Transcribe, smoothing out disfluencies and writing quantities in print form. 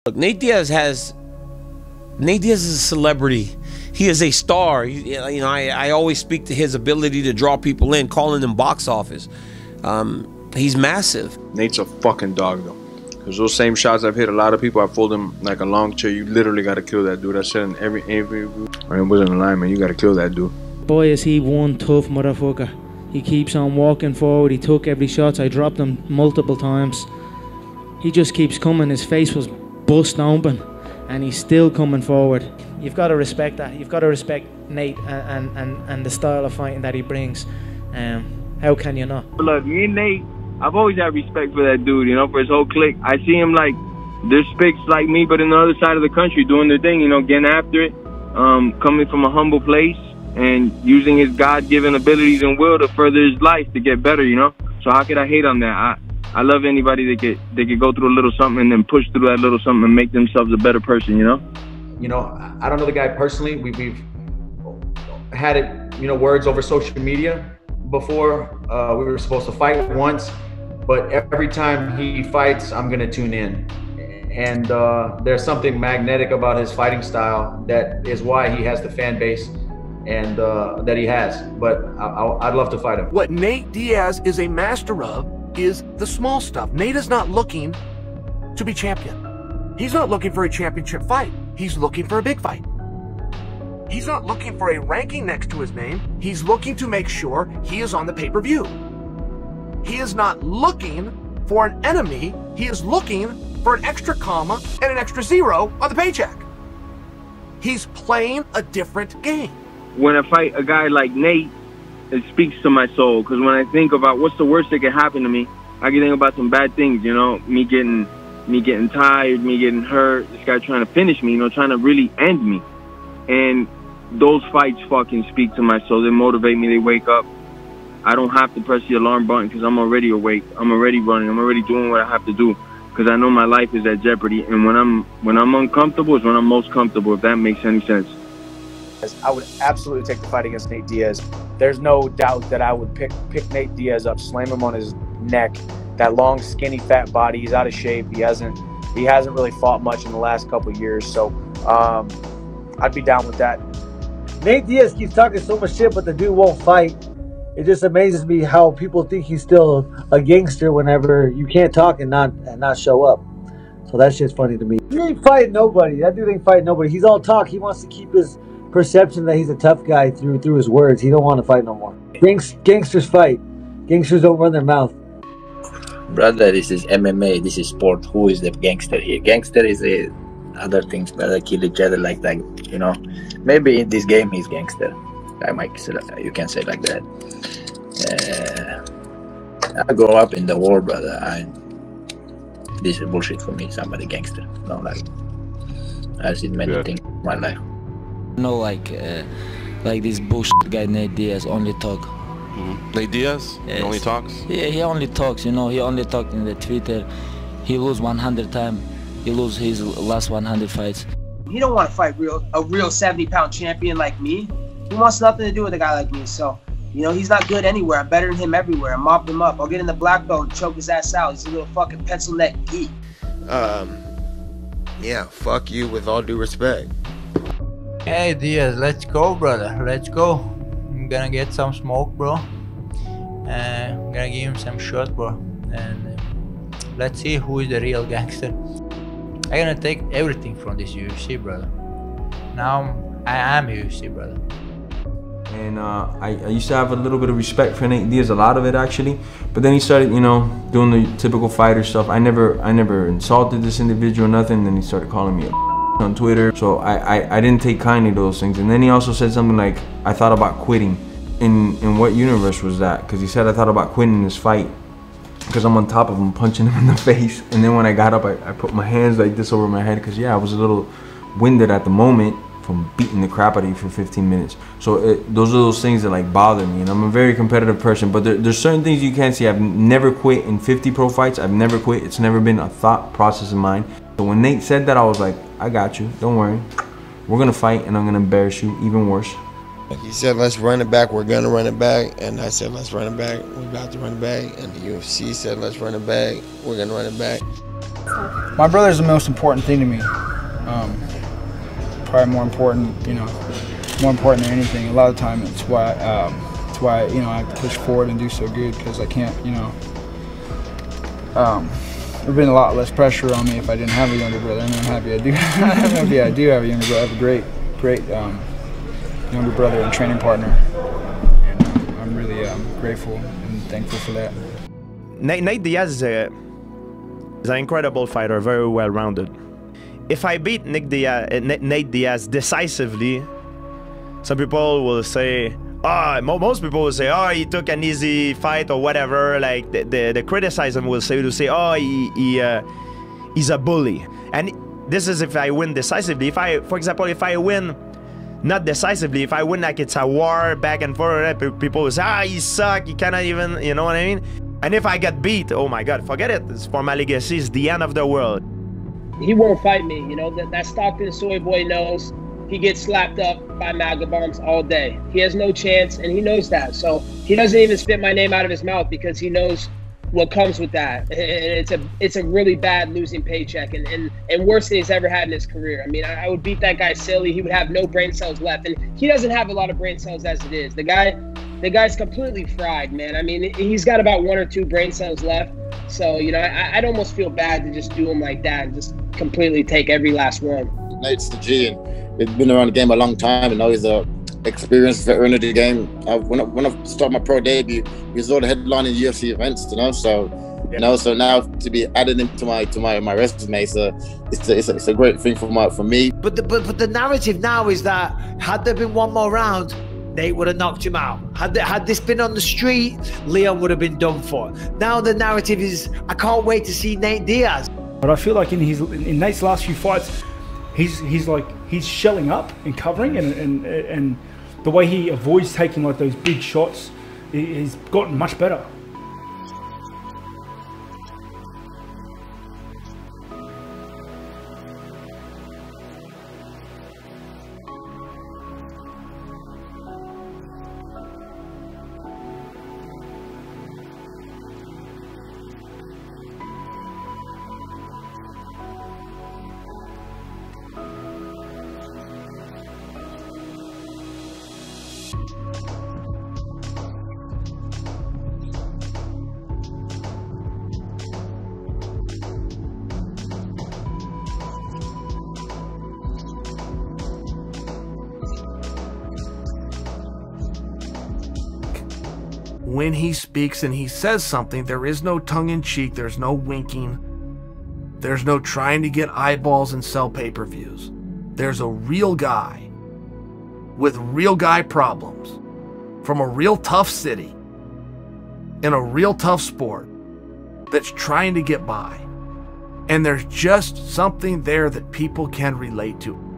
Look, Nate Diaz is a celebrity. He is a star. I always speak to his ability to draw people in, calling them box office. He's massive. Nate's a fucking dog, though. Because those same shots I've hit a lot of people, I fold them like a long chair. You literally got to kill that dude. I said in every it wasn't a lie, man. You got to kill that dude. Boy, is he one tough motherfucker. He keeps on walking forward. He took every shot. I dropped him multiple times. He just keeps coming. His face was bust open, and he's still coming forward. You've got to respect that. You've got to respect Nate and the style of fighting that he brings. How can you not? Look, me and Nate, I've always had respect for that dude, for his whole clique. I see him like, there's spics like me, but on the other side of the country doing their thing, getting after it, coming from a humble place and using his God-given abilities and will to further his life to get better, So how could I hate on that? I love anybody that could go through a little something and then push through that little something and make themselves a better person, I don't know the guy personally. We've had it, words over social media before. We were supposed to fight once, but every time he fights, I'm gonna tune in. And there's something magnetic about his fighting style that is why he has the fan base and that he has. But I'd love to fight him. What Nate Diaz is a master of is the small stuff. Nate is not looking to be champion. He's not looking for a championship fight. He's looking for a big fight. He's not looking for a ranking next to his name. He's looking to make sure he is on the pay-per-view. He is not looking for an enemy. He is looking for an extra comma and an extra zero on the paycheck. He's playing a different game. When I fight a guy like Nate, it speaks to my soul. Because when I think about what's the worst that could happen to me, I can think about some bad things, me getting tired, me getting hurt, this guy trying to finish me, trying to really end me. And those fights fucking speak to my soul. They motivate me. They wake up. I don't have to press the alarm button because I'm already awake. I'm already running. I'm already doing what I have to do because I know my life is at jeopardy. And when I'm uncomfortable is when I'm most comfortable, if that makes any sense. I would absolutely take the fight against Nate Diaz. There's no doubt that I would pick Nate Diaz up, slam him on his neck. That long, skinny, fat body. He's out of shape. He hasn't really fought much in the last couple of years. So I'd be down with that. Nate Diaz keeps talking so much shit, but the dude won't fight. It just amazes me how people think he's still a gangster whenever you can't talk and not show up. So that shit's funny to me. He ain't fighting nobody. That dude ain't fighting nobody. He's all talk. He wants to keep his perception that he's a tough guy through his words. He don't want to fight no more. Gangsters fight. Gangsters don't run their mouth. Brother, this is MMA. This is sport. Who is the gangster here? Gangster is other things, brother. Kill each other like that. Maybe in this game he's gangster. I might say, you can say like that. I grow up in the war, brother. This is bullshit for me. Somebody gangster. No, like I've seen many things in my life. Like this bullshit guy Nate Diaz only talk. Nate Diaz? Yes. He only talks? Yeah, he only talks. He only talks in the Twitter. He lose 100 times. He lose his last 100 fights. He don't want to fight a real 70-pound champion like me. He wants nothing to do with a guy like me. So, he's not good anywhere. I'm better than him everywhere. I mopped him up. I'll get in the black belt and choke his ass out. He's a little fucking pencil neck geek. Yeah, fuck you with all due respect. Hey Diaz, let's go, brother. Let's go. I'm gonna get some smoke, bro. I'm gonna give him some shot, bro. And let's see who is the real gangster. I'm gonna take everything from this UFC, brother. Now I am UFC, brother. And I used to have a little bit of respect for Nate Diaz, a lot of it actually. But then he started, doing the typical fighter stuff. I never insulted this individual, nothing. Then he started calling me a on Twitter. So I didn't take kindly to those things. And then he also said something like, I thought about quitting. In what universe was that? Because he said I thought about quitting this fight because I'm on top of him, punching him in the face. And then when I got up, I put my hands like this over my head because, yeah, I was a little winded at the moment from beating the crap out of you for 15 minutes. So those are those things that like bother me. And I'm a very competitive person, but there's certain things you can't see. I've never quit in 50 pro fights. I've never quit. It's never been a thought process of mine. So when Nate said that, I was like, I got you. Don't worry. We're going to fight and I'm going to embarrass you even worse. He said, let's run it back. We're going to run it back. And I said, let's run it back. We're about to run it back. And the UFC said, let's run it back. We're going to run it back. stuff? My brother's the most important thing to me. Probably more important, you know, more important than anything. A lot of time it's why you know, I push forward and do so good, because I can't, you know. There'd been a lot less pressure on me if I didn't have a younger brother. I'm happy I do. I'm happy I do have a younger brother. I have a great younger brother and training partner, and I'm really grateful and thankful for that. Nate Diaz is an incredible fighter, very well-rounded. If I beat Nate Diaz decisively, some people will say, most people will say, oh, he took an easy fight or whatever. Like the criticism will say, he's a bully. And this is if I win decisively. For example, if I win not decisively, if I win like it's a war back and forth, people will say, he suck, he cannot even, you know what I mean? And if I get beat, oh my God, forget it. It's for my legacy, it's the end of the world. He won't fight me, you know, that Stockton soy boy knows he gets slapped up by MAGA bombs all day. He has no chance, and he knows that. So he doesn't even spit my name out of his mouth, because he knows what comes with that. And it's a really bad losing paycheck, and worse than he's ever had in his career. I mean, I would beat that guy silly. He would have no brain cells left, and he doesn't have a lot of brain cells as it is. The guy's completely fried, man. I mean, he's got about 1 or 2 brain cells left. So, you know, I'd almost feel bad to just do him like that and just completely take every last one. Nate's the G, and he's been around the game a long time, and now he's a experienced veteran of the game. When I started my pro debut, he was all the headlining UFC events, you know. So, you know, so now to be added into my resume, so it's a great thing for me. But the narrative now is that had there been one more round, Nate would have knocked him out. Had this been on the street, Leon would have been done for. Now the narrative is, I can't wait to see Nate Diaz. But I feel like in Nate's last few fights, he's shelling up and covering, and the way he avoids taking like those big shots, he's gotten much better. When he speaks and he says something, there is no tongue-in-cheek, there's no winking, there's no trying to get eyeballs and sell pay-per-views. There's a real guy with real guy problems from a real tough city in a real tough sport that's trying to get by. And there's just something there that people can relate to.